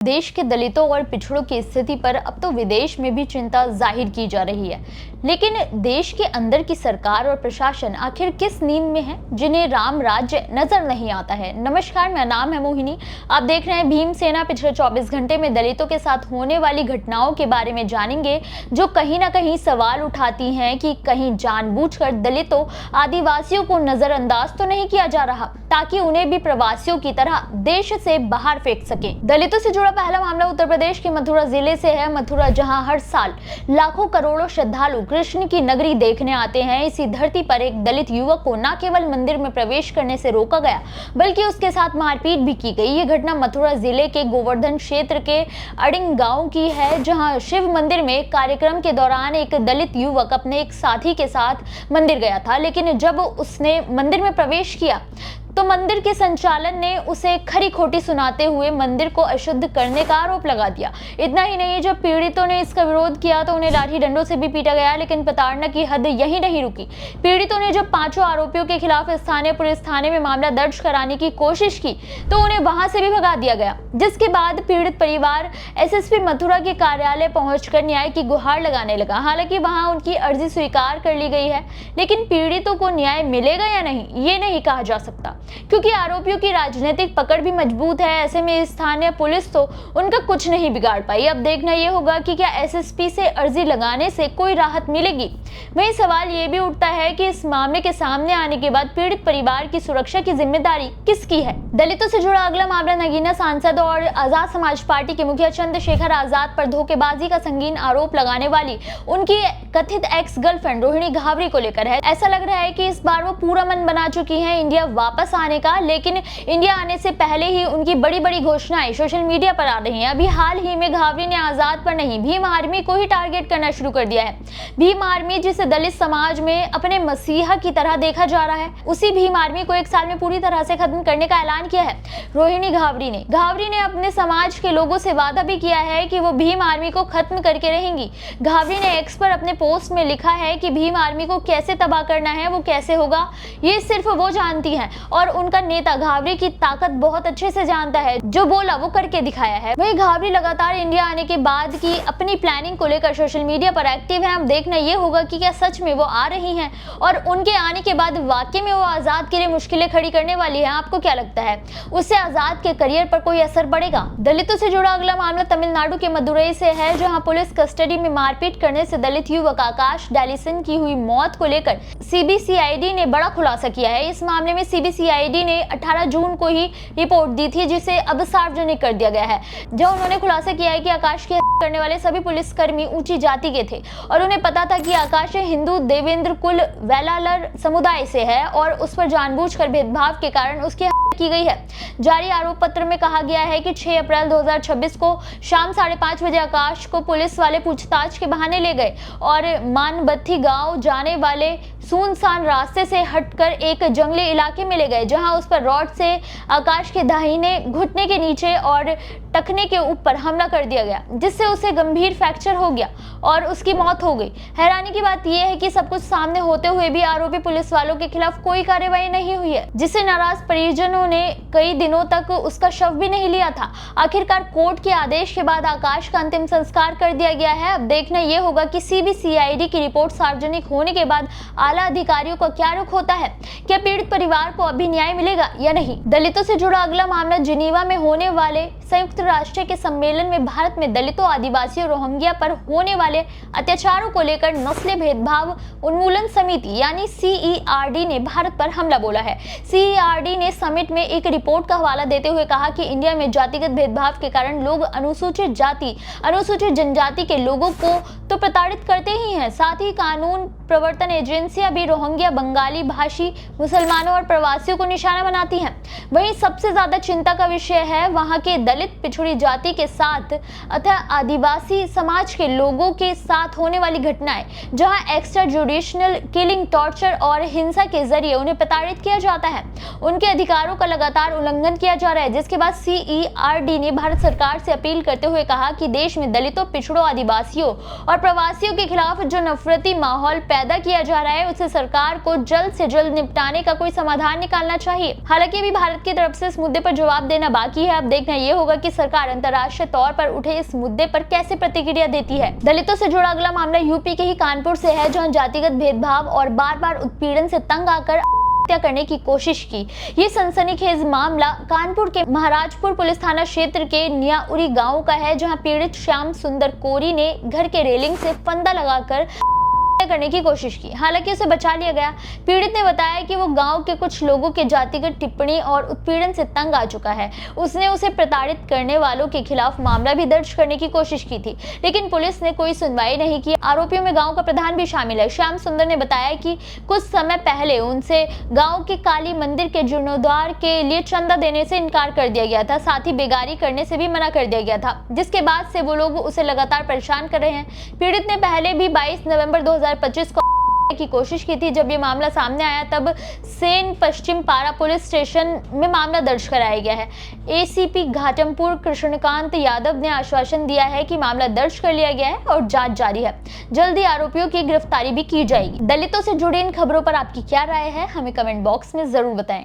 देश के दलितों और पिछड़ों की स्थिति पर अब तो विदेश में भी चिंता जाहिर की जा रही है, लेकिन देश के अंदर की सरकार और प्रशासन आखिर किस नींद में है जिन्हें राम राज्य नजर नहीं आता है। नमस्कार, मेरा नाम है मोहिनी। आप देख रहे हैं भीमसेना। पिछले 24 घंटे में दलितों के साथ होने वाली घटनाओं के बारे में जानेंगे, जो कहीं ना कहीं सवाल उठाती हैं कि कहीं जानबूझकर दलितों आदिवासियों को नजरअंदाज तो नहीं किया जा रहा ताकि उन्हें भी प्रवासियों की तरह देश से बाहर फेंक सके। दलितों से जुड़ा पहला मामला उत्तर प्रदेश के मथुरा जिले से है। मथुरा, जहां हर साल लाखों करोड़ों श्रद्धालु कृष्ण की नगरी देखने आते हैं, इसी धरती पर एक दलित युवक को न केवल मंदिर में प्रवेश करने से रोका गया बल्कि उसके साथ मारपीट भी की गई। ये घटना मथुरा जिले के गोवर्धन क्षेत्र के अडिंग गांव की है, जहां शिव मंदिर में कार्यक्रम के दौरान एक दलित युवक अपने एक साथी के साथ मंदिर गया था, लेकिन जब उसने मंदिर में प्रवेश किया तो मंदिर के संचालन ने उसे खरी खोटी सुनाते हुए मंदिर को अशुद्ध करने का आरोप लगा दिया। इतना ही नहीं, जब पीड़ितों ने इसका विरोध किया तो उन्हें लाठी डंडों से भी पीटा गया, लेकिन प्रताड़ना की हद यही नहीं रुकी। पीड़ितों ने जब 5 आरोपियों के खिलाफ स्थानीय पुलिस थाने में मामला दर्ज कराने की कोशिश की तो उन्हें वहां से भी भगा दिया गया, जिसके बाद पीड़ित परिवार एसएसपी मथुरा के कार्यालय पहुंचकर न्याय की गुहार लगाने लगा। हालांकि वहां उनकी अर्जी स्वीकार कर ली गई है, लेकिन पीड़ितों को न्याय मिलेगा या नहीं ये नहीं कहा जा सकता, क्योंकि आरोपियों की राजनीतिक पकड़ भी मजबूत है। ऐसे में स्थानीय पुलिस तो उनका कुछ नहीं बिगाड़ पाई। अब देखना यह होगा कि क्या एसएसपी से अर्जी लगाने से कोई राहत मिलेगी। वहीं सवाल ये भी उठता है कि इस मामले के सामने आने के बाद पीड़ित परिवार की सुरक्षा की जिम्मेदारी किसकी है। दलितों से जुड़ा अगला मामला नगीना सांसद और आजाद समाज पार्टी के मुखिया चंद्रशेखर आजाद पर धोखेबाजी का संगीन आरोप लगाने वाली उनकी कथित एक्स गर्लफ्रेंड रोहिणी घावरी को लेकर है। ऐसा लग रहा है कि इस बार वो पूरा मन बना चुकी है इंडिया वापस आने का, लेकिन इंडिया आने से पहले ही उनकी बड़ी बड़ी घोषणाएं सोशल मीडिया पर आ रही हैं। अभी हाल ही में घावरी ने आजाद पर नहीं, भीम आर्मी को ही टारगेट करना शुरू कर दिया है। भीम आर्मी, जिसे दलित समाज में अपने मसीहा की तरह देखा जा रहा है, उसी भीम आर्मी को 1 साल में पूरी तरह से खत्म करने का ऐलान किया है रोहिणी घावरी ने अपने समाज के लोगों से वादा भी किया है कि वो भीम आर्मी को खत्म करके रहेंगी। घावरी ने एक्स पर अपने पोस्ट में लिखा है कि भीम आर्मी को कैसे तबाह करना है, वो कैसे होगा, ये सिर्फ वो जानती हैं और उनका नेता घावरी की ताकत बहुत अच्छे से जानता है। जो बोला वो करके दिखाया है। वही घावरी लगातार इंडिया आने के बाद की अपनी प्लानिंग को लेकर सोशल मीडिया पर एक्टिव है। अब देखना ये होगा कि क्या सच में वो आ रही हैं और उनके आने के बाद वाकई में वो आजाद के लिए मुश्किलें खड़ी करने वाली है। आपको क्या लगता है, उससे आजाद के करियर पर कोई असर पड़ेगा? दलितों से जुड़ा अगला मामला तमिलनाडु के मदुरई से है, जहां पुलिस कस्टडी में मारपीट करने से दलित युवक आकाश डालिसन की हुई मौत को लेकर सीबीसीआईडी ने बड़ा खुलासा किया है। इस मामले में सीबीसीआईडी ने 18 जून को ही रिपोर्ट दी थी, जिसे अब सार्वजनिक कर दिया गया है, जहां उन्होंने खुलासा किया है कि आकाश की हत्या करने वाले सभी पुलिसकर्मी ऊंची जाति के थे और उन्हें पता था कि आकाश हिंदू देवेंद्र कुल वेलालर समुदाय से है और उस पर जानबूझकर भेदभाव के कारण उसकी हत्या की गई है। जारी आरोप पत्र में कहा गया है कि 6 अप्रैल 2026 को शाम 5:30 बजे आकाश को पुलिस वाले पूछताछ के बहाने ले गए और मानबत्थी गांव जाने वाले सुनसान रास्ते से हटकर एक जंगली इलाके में ले गए, जहां उस पर रॉड से आकाश के दाहिने घुटने के नीचे और टखने के ऊपर हमला कर दिया गया, जिससे उसे गंभीर फ्रैक्चर हो गया और उसकी मौत हो गई। हैरानी की बात यह है कि सब कुछ सामने होते हुए भी आरोपी पुलिस वालों के खिलाफ कोई कार्रवाई नहीं हुई है, जिससे नाराज परिजनों ने कई दिनों तक उसका शव भी नहीं लिया था। आखिरकार कोर्ट के आदेश के बाद आकाश का अंतिम संस्कार कर दिया गया है। अब देखना यह होगा कि सीबीसीआईडी की रिपोर्ट सार्वजनिक होने के बाद आला अधिकारियों का क्या रुख होता है। क्या पीड़ित परिवार को अभी न्याय मिलेगा या नहीं? दलितों से जुड़ा अगला मामला जिनीवा में होने वाले संयुक्त राष्ट्र के सम्मेलन में भारत में दलितों, आदिवासियों, रोहिंग्या पर होने वाले अत्याचारों को लेकर नस्लीय भेदभाव उन्मूलन समिति यानी सीईआरडी ने भारत पर हमला बोला है। सीईआरडी ने समिट में एक रिपोर्ट का हवाला देते हुए कहा कि इंडिया में जातिगत भेदभाव के कारण लोग अनुसूचित जाति, अनुसूचित जनजाति के लोगों को तो प्रताड़ित करते ही हैं, साथ ही कानून प्रवर्तन एजेंसियां भी रोहिंग्या, बंगाली भाषी, मुसलमानों और प्रवासियों को निशाना बनाती हैं। वहीं सबसे ज्यादा चिंता का विषय है वहां के दलित, पिछड़ी जाति के साथ अथवा आदिवासी समाज के लोगों के साथ होने वाली घटनाएं, जहां एक्स्ट्रा जुडिशियल किलिंग, टॉर्चर और हिंसा के जरिए उन्हें प्रताड़ित किया जाता है। उनके अधिकारों का लगातार उल्लंघन किया जा रहा है, जिसके बाद सीईआरडी ने भारत सरकार से अपील करते हुए कहा कि देश में दलितों, पिछड़ों, आदिवासियों और प्रवासियों के खिलाफ जो नफरती माहौल पैदा किया जा रहा है, उसे सरकार को जल्द से जल्द निपटाने का कोई समाधान निकालना चाहिए। हालांकि अभी भारत की तरफ से इस मुद्दे पर जवाब देना बाकी है। अब देखना यह होगा होगा कि सरकार अंतर्राष्ट्रीय तौर पर उठे इस मुद्दे पर कैसे प्रतिक्रिया देती है। दलितों से जुड़ा अगला मामला यूपी के ही कानपुर से है, जहां जातिगत भेदभाव और बार-बार उत्पीड़न से तंग आकर हत्या करने की कोशिश की। ये सनसनीखेज मामला कानपुर के महाराजपुर पुलिस थाना क्षेत्र के नियाउरी गांव का है, जहां पीड़ित श्याम सुंदर कोरी ने घर के रेलिंग से फंदा लगाकर करने की कोशिश की। हालांकि उसे बचा लिया गया। पीड़ित ने बताया कि वो गांव के कुछ लोगों के जातिगत टिप्पणी और उत्पीड़न से तंग आ चुका है। उसने उसे प्रताड़ित करने वालों के खिलाफ मामला भी दर्ज करने की कोशिश की थी, लेकिन पुलिस ने कोई सुनवाई नहीं की। आरोपियों में गांव का प्रधान भी शामिल है। श्याम सुंदर ने बताया कि कुछ समय पहले उनसे गाँव के काली मंदिर के जीर्णोद्धार के लिए चंदा देने से इनकार कर दिया गया था, साथ ही बेगारी करने से भी मना कर दिया गया था, जिसके बाद से वो लोग उसे लगातार परेशान कर रहे हैं। पीड़ित ने पहले भी 22 नवंबर 2025 को की कोशिश की थी। जब ये मामला सामने आया तब सेन पश्चिम पारा पुलिस स्टेशन में मामला दर्ज कराया गया है। एसीपी घाटमपुर कृष्णकांत यादव ने आश्वासन दिया है कि मामला दर्ज कर लिया गया है और जांच जारी है। जल्दी आरोपियों की गिरफ्तारी भी की जाएगी। दलितों से जुड़ी इन खबरों पर आपकी क्या राय है, हमें कमेंट बॉक्स में जरूर बताएं।